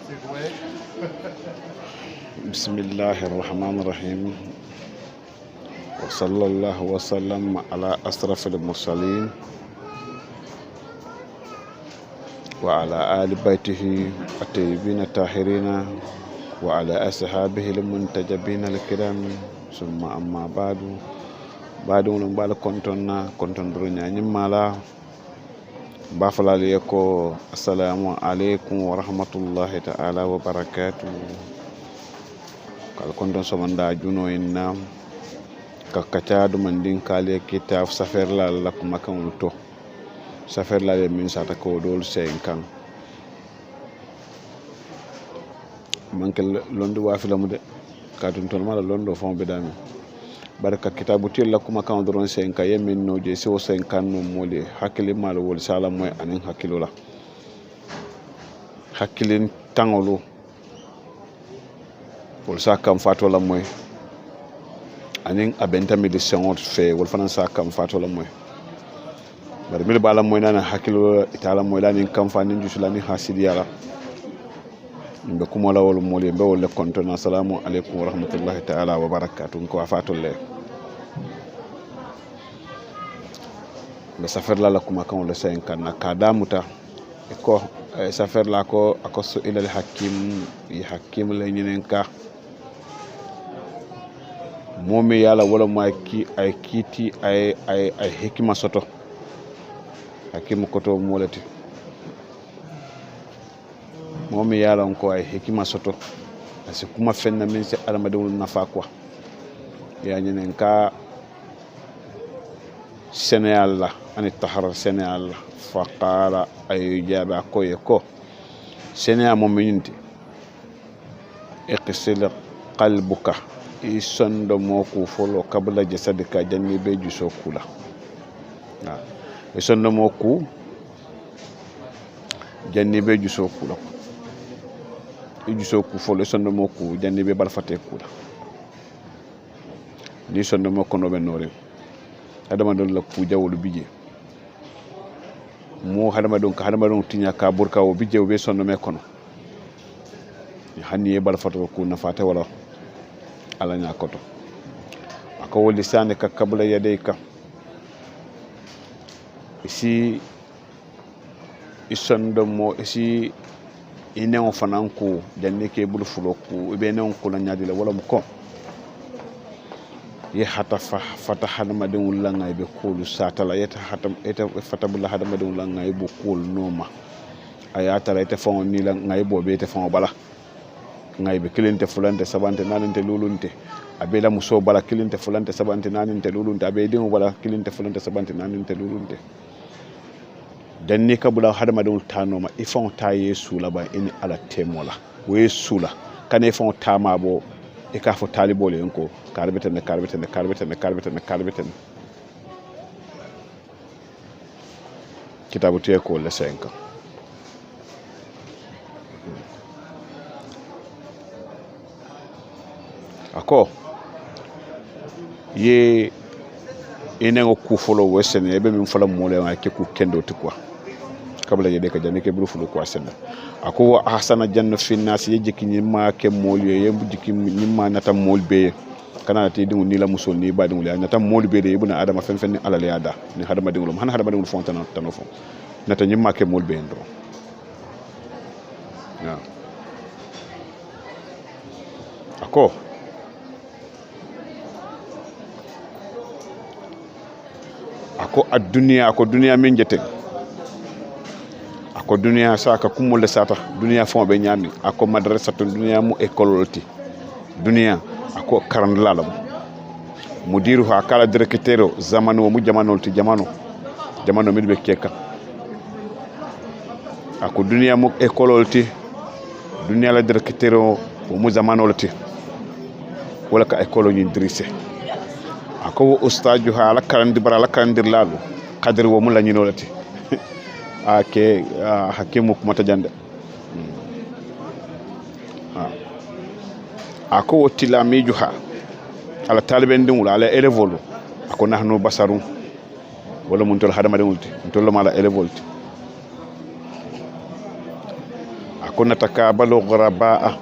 بسم الله الرحمن الرحيم وصلى الله وسلم على أشرف المرسلين وعلى آل بيته الطيبين الطاهرين وعلى أصحابه المنتجبين الكرام ثم أما بعد ولم كنتم درنيا نمالا بافلالي يكو السلام عليكم ورحمة الله تعالى وبركاته kal kondon somanda juno inna kakachadu mandin kale kitab safer la kuma kan to safer la min sata ko dol sen kan manke londo wa filamu de kadun ton mala londo fon be dami baraka kitabu til la kuma kan doron sen kan yemin no je so sen kan no mole hakili mal wol sala moy anin hakilo la hakilin tangolo wol sa kam fato la moy anin abenta médecin fe wol fanan sa kam fato la moy bar mil bala moy nana hakilo itala moy la nin kam fanin jusula ni hasidiya be kuma la wol mole be wol kontona assalamu alaikum wa rahmatullahi ta'ala wa barakatuh ko fato le be safer la kuma kan wol sen kan na kadamuta ko safer la ko akosu ila al hakim la nyinen ka momi yala wala ma ki ay kiti ay hikima soto hakimu koto molati momi yala ko ay hikima soto asi kuma fenna min se almadul nafa quoi ya nyenen ka Sénégal la ani tahara Sénégal fa qala ay jaba ko yeko Sénégal mominti iqsil qalbuka isondo moku folo kabla jasadika janni be juso kula isondo moku janni be juso kula ijuso ku folo isondo moku janni be barfate kula ni sondo moko no be nore adama don la ku jawlu bije mo hadama don tinya ka burka o bije o be sondo me kono hanni e barfate ku na fate wala ala nya koto ako woli sane ka kabla yadayka isi isondo mo isi ine on fananku janne ke bulu fuloku be ne on ko la nyaadi la wala ko ye hata fata hadama de ulanga be kulu satala yeta hata eta fata bula hadama de ulanga be kulu noma ayata la ite fon ni la ngai bo be te fon bala ngai be kilinte fulante sabante nanante lulunte abela muso bala kilinte fulante sabante nanante lulunte abe dingo bala kilinte fulante sabante nanante lulunte danni kabula hadama dum tanoma ifon ta yesu la ba ini ala temola we sula kane fon tama bo e ka fo talibole enko karbeten kitabu te ko le 5 ako ye enengo ku folo wesen ebe min fala mole ma ke ku kendo ti quoi kabla yede ka janne ke bulu fulu ko senna ako ahsana janna fi nas ye jiki ni ma ke mol ye jiki ni ma nata mol be kana ti dingu ni la muso ni ba dingu la nata mol be de ibuna adama fen fen ni ala le ada ni hadama dingu han hadama dingu fontana tanofo nata ni ma ke mol be ndo ya ako ako dunia min jete ako dunia saka kumule sata dunia fon be nyami ako madrasa to dunia mu ekololti dunia ako karandlalam mudiru ha kala directeur zamanu mu jamanolti jamano mi be keka ako dunia mu ekololti dunia la directeur mu zamanolti wala ka ekolo ni drise ako ustaju ha la karandir lalu kadir wo mulla nyinolati ake hakimu kumata jande ako wotila mijuha ala taliben dum ala elevolu ako nahnu basarun wala mun tol hadama de multi mun tol mala elevolti akona takabalu ghurabaa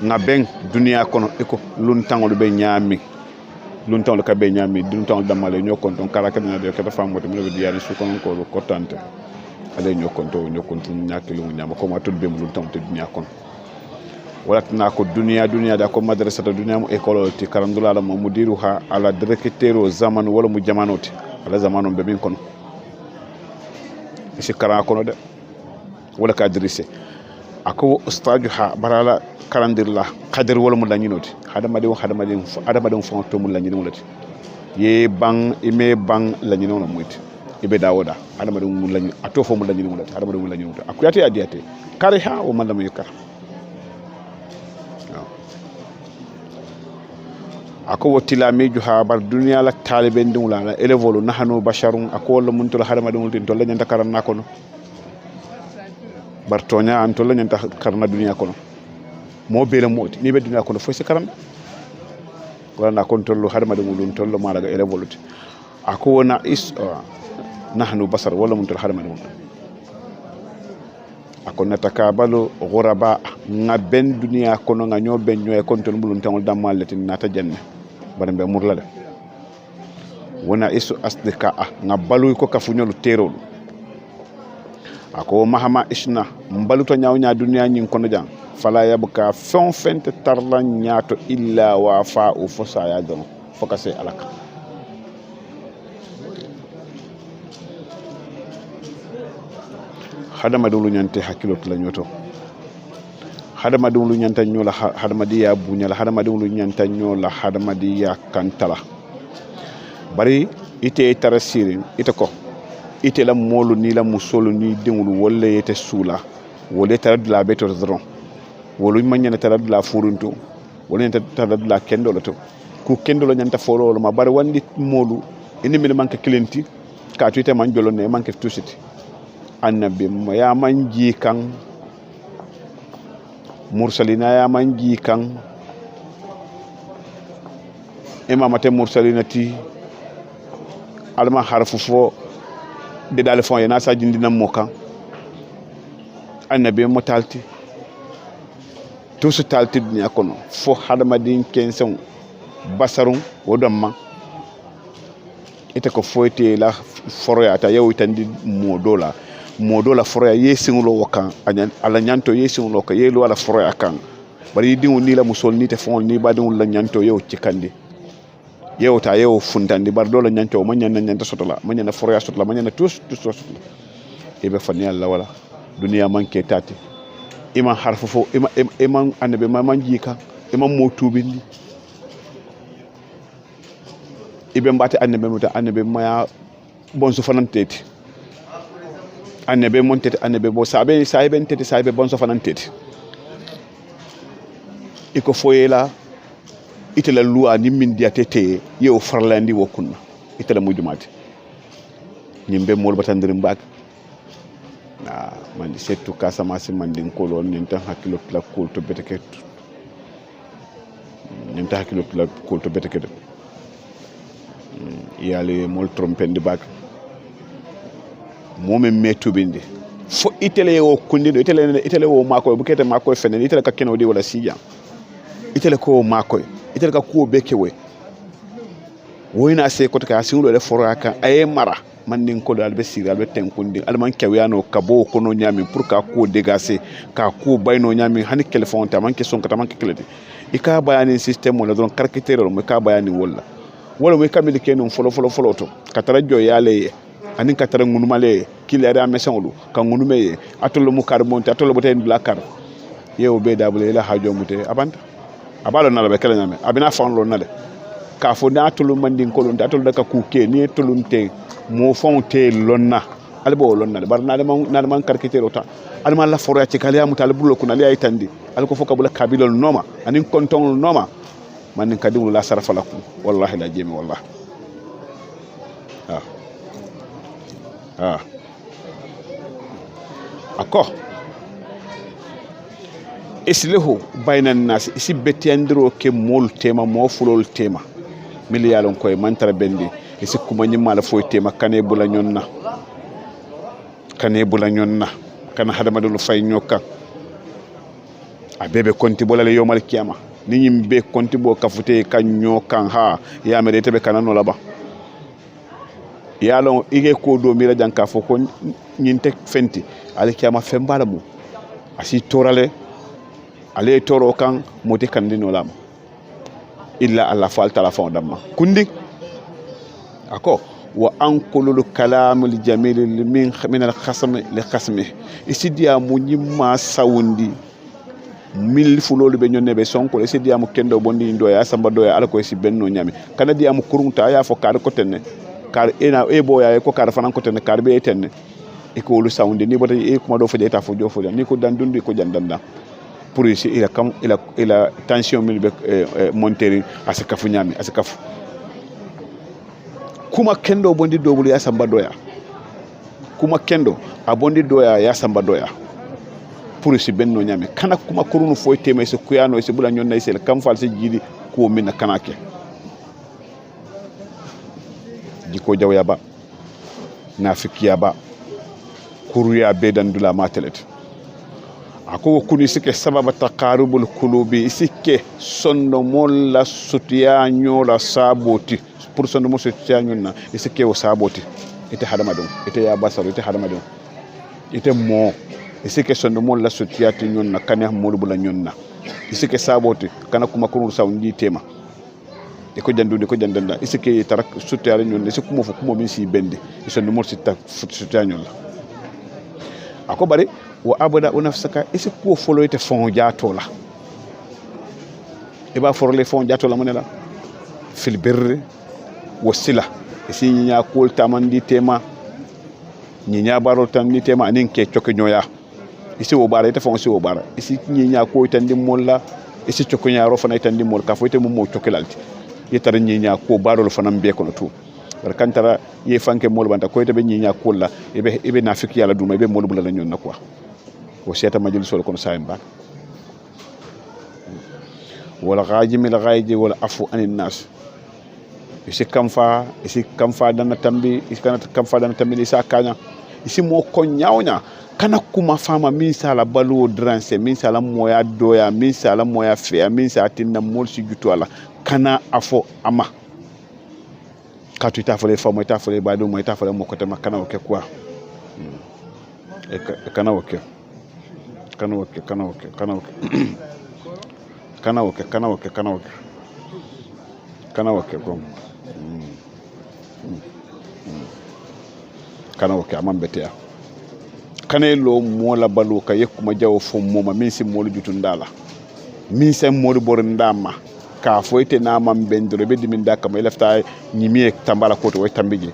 nga ben duniya kono eko luntangol be nyami luntangol ka be nyami luntangol damale nyokon ton karaka na de kata famoto mi be diari su kono ko kotante ale nyokon to nyakilo nyama ko ma tudbe luntangol te duniya kono wala tana ko duniya da ko madrasa to duniya mu école ti karandula la mudiru ha ala directeur zaman wala mu jamanoti ala zamanu be min kono isi kara kono de wala ka dirise ako ustaju ha barala karandirla qadir wala mu lañinoti hadama de fon to mu lañinolati ye bang ime bang lañinono muyti ibe dawoda hadama de mu lañi ato fo mu lañinolati hadama de mu lañinolati akuyati adiyate kariha o man lam yukar ako wotila meju ha bar duniya la taliben dum la elevolu nahnu basharun ako wala mun to hadama dum tin to la nyanta karanna kono bar tonya an to la nyanta karna duniya kono mo bele moti ni be duniya kono fo se karanna wala na kon tollu hadama dum tollo mala ga elevolu ako wona is nahnu basar wala mun to hadama dum ako natakabalu ghuraba nga ben duniya kono nga nyo ben nyo e kon tollu bulun tangol damal letin nata janne barembe murlale wona isu asdika nga balu ko kafunyolu terol ako mahama isna mbaluto nyawnya duniya nyin kono jang fala yabka fon fente tarla nyato illa wa fa u fosa ya don fokase alaka hadama dulu nyante hakilo tula nyoto hadama dulu nyanta nyola hadama diya bunyala hadama dulu nyanta nyola hadama diya kantala bari ite tarasirin ite ko ite la molu ni la musolu ni dingulu wolle yete sula wolle taradla beto dron wolu manyana taradla furunto wolle taradla kendolo to ku kendolo nyanta folo ma bari wandi molu indi mi manke clienti ka tuite man jolo ne manke tusiti annabi ya manji kan mursalina ya manji kan imamate mursalinati alma harfu fo de dal fon yana sa jindina mokan annabi motalti to su talti dunya kono fo hadamadin kenson basarun wodamma ite ko foyte la foroyata yawitandi modola foroya yesingulo wakan ala nyanto yesingulo ka yelo ala foroya kan bari dingu ni la musol ni te fon ni badin la nyanto yew cikandi yewta yew fundandi bar do la nyanto ma nyanta sotola ma nyana foroya sotola ma nyana tous sotola ibe fani alla wala duniya manke tati ima harfu fo ima annabe ma manjika ima motubindi ibe mbati annabe ma bonso fananteti annabe montete annabe bo sabe tete sabe bonso fananteti iko foyela itela luwa ni min diatete yew farlandi wokunna itela mujumati nyimbe mol batandiri mbak na man setu kasama si man din kolon nyenta hakilo la kulto beteket nyenta hakilo la kulto beteket yale mol trompendi bak momen metubinde fo itele o kundido itele o makoy bu kete makoy fenen itele ka keno di wala siya itele ko makoy itele ka ko bekewe woyna se ko ka singulo le foraka ay mara man nin ko dal be sigal be tenkundi alman kewiyano kabo kono nyami pour ka ko dégacé ka ko bayno nyami hani téléphone ta man ke son ka man ke kleti ika bayani système wala don caractère mo ka bayani wala mo kamil kenon folo to katara jo yale anin katara ngunumale kilere amesonlu ka ngunume atolo mu carbonte atolo boten blakar yew be dabule la hajo mute abanta abalo nala be kala nyame abina fanlo nale ka fo na atolo mandin ko londe atolo ka kuke ni tolunte mo fonte lonna albo lonna bar na man karkete rota alma la foro ci kala mu talbulo kuna li ay tandi alko foka bula kabilol noma anin konton noma man kadum la sarafa lakum wallahi la jemi wallahi ako islihu baynan nas isi betiyandiro ke mol tema mo fulol tema miliyalon koy mantara bendi isi kuma nyimala foy tema kane bula nyonna kana hadamadu fay nyoka abebe konti bolale yomal kiyama ni yimbe konti bo kafute kan nyokan ha ya mere tebe kana no laba yalon ige ko do mira janka fo ko nyinte fenti al kiyama fembala mu asi torale ale toro kan moti kandino lam illa alla falta la fon damma kundi ako wa anqulul kalamul jamil min al khasm li khasmi isidia mu nyimma sawundi mil fulolu be nyonne be sonko isidia mu kendo bondi ndo ya samba do ya alko si benno nyami kana dia mu kurunta ya fo kar ko tenne kar ena e boya ko kar fanan ko tenne kar be tenne e ko lu sawundi ni bota e kuma do fo jeta fo jofo ni ko dan dundi ko jandanda pour ici il a tension mil be monteri asakafu nyami asakafu kuma kendo bondi dobulu ya samba doya kuma kendo a bondi doya ya samba doya pour si benno nyame kana kuma kurunu foy teme se kuyano se bula nyonna se kam fal se jidi ko minna kanake jiko jawya ba nafikiya ba kuruya be dandula matelet ako kuni sike sababa taqarubul qulubi sike sonno molla sutiya nyola saboti pour sonno mo sutiya nyonna sike o saboti ite hadama dum ite ya basaru ite hadama dum ite mo sike sonno molla sutiya ti nyonna kana mo bula nyonna sike saboti kana kuma kunu sawndi tema e ko jandude ko jandanda sike tarak sutiya nyonna sike mo fo kuma min si bende sonno mo sutiya nyolla ako bari wa abada unafsaka isi ko foloyte fon jatola e ba forle fon jatola monela fil birri wasila isi nya kol tamandi tema nya baro tamni tema anin ke choke nyoya isi o bara ite fon isi o bara isi nya ko tandi molla isi choke nya ro fana tandi mol ka foyte mo chokelalti yetar nya ko baro lo fana be kono tu barkantara ye fanke mol banta ko ite be nya ko la ebe nafiki yalla duma ebe mol bula la nyonna quoi o seta majil sol kono sayim bak wala ghajimil ghayji wala afu anin nas isi kamfa dana tambi isa kanya isi mo ko nyawnya kana kuma fama min sala balu dranse min sala moya doya min sala moya fe min sa tinna mol si jutola kana afo ama katu ita fole famo ita fole badu mo ita fole mo ko tema kana o ke quoi kana o ke kana oke gom kana oke amam betea kana lo mola balu ka yekuma jaw fo moma min si molu jutundala min sem molu borndama ka foyte na mam bendro be dimin daka may lefta nyimi tambala ko to way tambije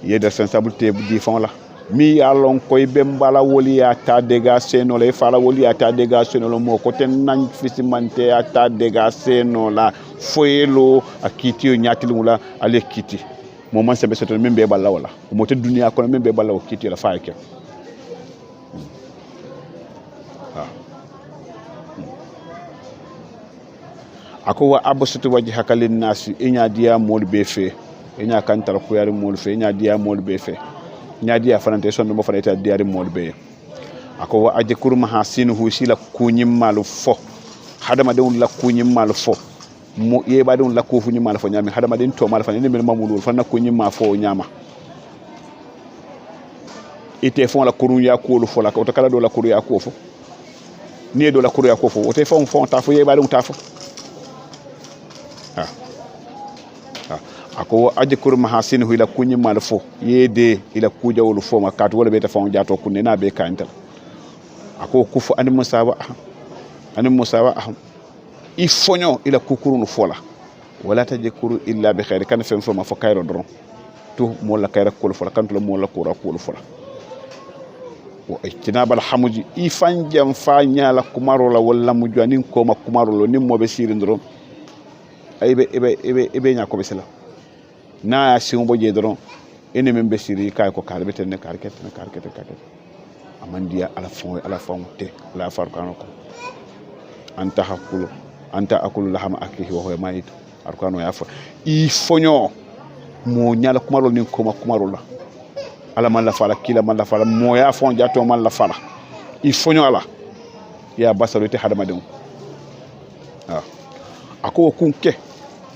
yeda responsabilité di fon la mi alon koy bembala woli ata dega seno le fala woli ata dega seno lo mo ko ten nan fisimante ata dega seno la foyelo akiti nyati lumula ale kiti mo man sembe soto membe balla wala mo te dunia ko membe balla o kiti la faake ako wa absutu wajhaka lin nas inya dia mol be fe inya kantar ko yari mol fe inya dia mol be fe nyaadi ya fanante sonno mo fanete diari modbe ako wa ajkur mahasinuhu sila kunyim malu fo hadama de la kunyim malu fo mo yeba de la ko funyim malu fo nyami hadama de to malu fa ni mel mamulul fa na kunyim ma fo nyama ite fon la kuru ya ko lu fo la ko to kala do la kuru ya ko fo ni do la kuru ya ko fo o te fon ta fo yeba de ta fo ako ajkur mahasinuhu ila kunyi mal fo yede ila kuja wol fo makatu wala beta fon jato kunne na be kantal ako kufu an musaba ifonyo ila kukurunu fola wala tajkuru illa bi khair kan fem fo ma fo kayro dron to mo la kayra ko fola kan to mo la ko fola wa ijtinabal hamuji ifanjam fa nyala kumaro la wala mujani ko ma kumaro lo nimmo be sirindro ebe nya ko besela na ya si mo je doron ene men be siri kay ko kar beten ne kar kete amandiya ala fon te la farqano ko anta akulu lahama akihi wa huwa mayit arkano ya fa i fonyo mo nyala kumaro ni ko ma kumaro la ala man la fala kila man la fala mo ya fon jato man la fala i foño ala ya basalu te hadamadenw ako kunke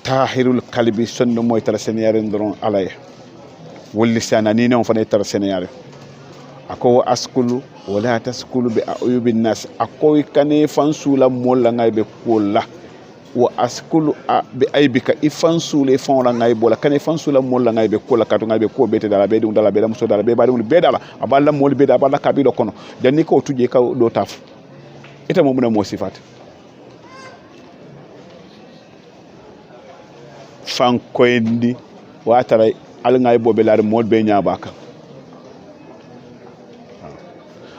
tahirul kalbi sonno moy tara seniyare ndron alaye wolli sana ni non fane tara seniyare ako askulu wala taskulu bi ayubin nas ako kane fansula molla ngay be kolla wa askulu bi aybika ifansule fonla ngay bola kane fansula molla ngay be kolla katu ngay be ko bete dala be dum dala be muso dala be ba dum be dala aballa mol be dala aballa kabilo kono janni ko tuje ka do taf ita mo muna mo sifat fan koyndi watara alngay bobe laade mol be nyaabaka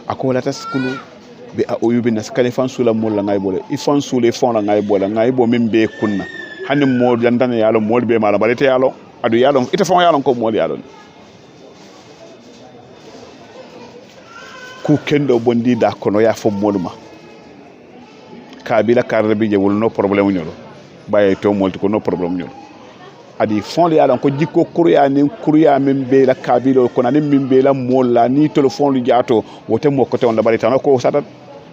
akola taskulu be a oyubi nas kale fan sula molla ngay bole i fan sule fon la ngay bola ngay bo min be kunna hanni mo yandana yalo mol be mala balete yalo adu yalo ita fon yalo ko mol yalo ku kendo bondi da kono ya fo moluma kabila karbe je wol no problème ñolo baye to molti ko no problème ñolo adi fon yalo ko jikko kuruya min be la kabilo ko nan min be la molla ni téléphone lu jaato wote mo ko ton la bari tan ko sata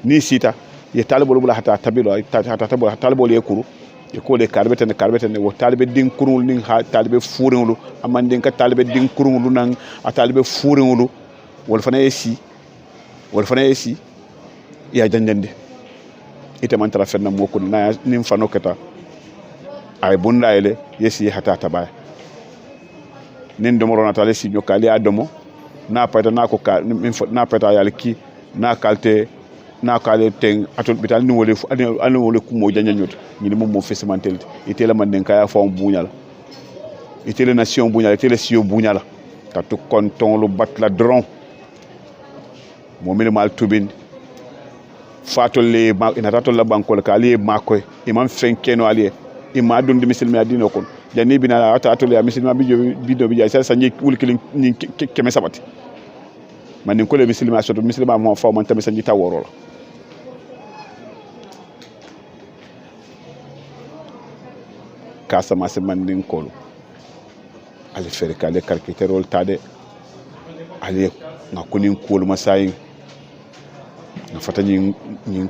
ni sita ye talibol bula hata tabilo hata tabolo talibol ye kuru e ko le karbete ne wo talibe din kurul ning ha talibe furinulu amande ka talibe din kurulu nan a talibe furinulu wol fana esi ya janjande ite man tara fenna mo ko na nim fano keta ay bunda ele yesi hata tabay nin domo rona tale si nyokali adomo na pata na ko ka na pata yalki na kalte na kale ten atol bital ni wole ku mo janyanyot ni mo fesimantel itela man den kaya fo buñal itela nation buñal itela sio buñal ka to konton lu bat la dron mo mil mal tubin fatol le ma ina ratol la bankol ka ali makoy imam fenkeno ali ima dun di muslimi adino kon jani bina ata atol ya muslimi bido bi sa sanji wulkilin ni keme sabati man ko le muslimi asoto muslimi mo fa man tammi sanji taworo la Casamance mandin kolu ale fere kale karkiterol tade ale ngakunin kolu masayi na fata nyin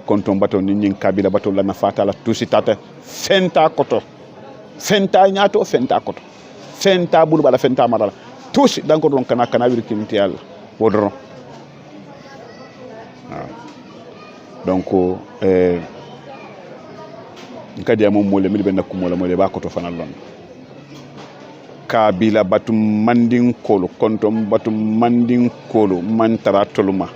konton bato nyin kabila bato la na fata la tusi tata fenta koto fenta nyato fenta koto fenta bulu bala fenta marala tusi danko don kana wirkinti yalla wodron donc kadi ya mom mole mi be nakku mole ba ko to fanal lon kabila batum mandin kolu kontom batum mandin kolu mantara toluma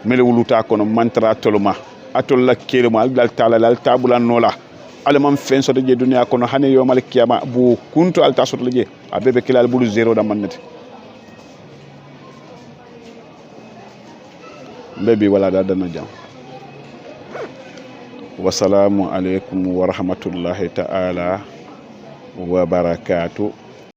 mele wuluta kono mantara toluma atol la keluma dal taala dal tabula nola alamam fen so de dunya kono hane yo mal kiyama bu kunto alta so de abebe kilal bulu zero da mannati bebi wala da dana jam. Wassalamu alaikum wa rahmatullahi ta'ala wa barakatuh.